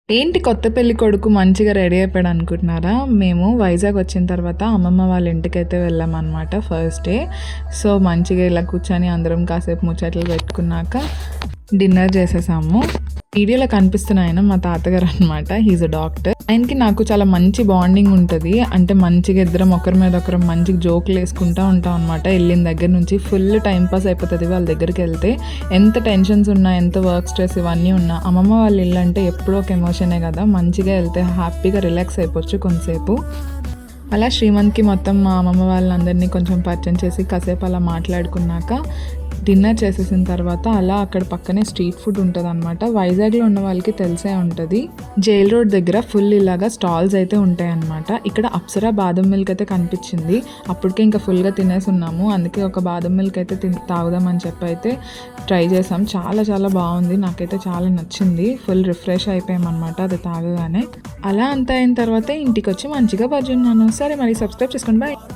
ఏంటి కొత్త పెళ్లి కొడుకు మంచిగా రెడీ అయిపోయాడు అనుకుంటున్నారా? మేము వైజాగ్ వచ్చిన తర్వాత అమ్మమ్మ వాళ్ళ ఇంటికైతే వెళ్ళామన్నమాట ఫస్ట్ డే. సో మంచిగా ఇలా కూర్చొని అందరం కాసేపు ముచ్చట్లు పెట్టుకున్నాక డిన్నర్ చేసేసాము. వీడియోలో కనిపిస్తున్న ఆయన మా తాతగారు అనమాట. He's a doctor. ఆయనకి నాకు చాలా మంచి బాండింగ్ ఉంటుంది. అంటే మంచిగా ఇద్దరం ఒకరి మీద ఒకరం మంచిగా జోకులు వేసుకుంటూ ఉంటాం అనమాట. వెళ్ళిన దగ్గర నుంచి ఫుల్ టైం పాస్ అయిపోతుంది వాళ్ళ దగ్గరికి వెళ్తే. ఎంత టెన్షన్స్ ఉన్నా, ఎంత వర్క్ స్ట్రెస్ ఇవన్నీ ఉన్నా, అమ్మమ్మ వాళ్ళ ఇల్లు అంటే ఎప్పుడో ఒక ఎమోషనే కదా. మంచిగా వెళ్తే హ్యాపీగా రిలాక్స్ అయిపోవచ్చు కొంతసేపు. అలా శ్రీమంత్కి మొత్తం మా అమ్మమ్మ వాళ్ళందరినీ కొంచెం పరిచయం చేసి కాసేపు అలా మాట్లాడుకున్నాక డిన్నర్ చేసేసిన తర్వాత అలా అక్కడ పక్కనే స్ట్రీట్ ఫుడ్ ఉంటుంది అనమాట. వైజాగ్లో ఉన్న వాళ్ళకి తెలిసే ఉంటుంది. జైల్ రోడ్ దగ్గర ఫుల్ ఇలాగా స్టాల్స్ అయితే ఉంటాయి అనమాట. ఇక్కడ అప్సరా బాదం మిల్క్ అయితే కనిపించింది. అప్పటికే ఇంకా ఫుల్గా తినేసి ఉన్నాము. అందుకే ఒక బాదం మిల్క్ అయితే తాగుదామని చెప్పి అయితే ట్రై చేసాం. చాలా చాలా బాగుంది. నాకైతే చాలా నచ్చింది. ఫుల్ రిఫ్రెష్ అయిపోయామన్నమాట అది తాగగానే. అలా అంతా అయిన తర్వాత ఇంటికి వచ్చి మంచిగా బజ్జున్నాను. సరే మరి సబ్స్క్రైబ్ చేసుకోండి. బాయ్.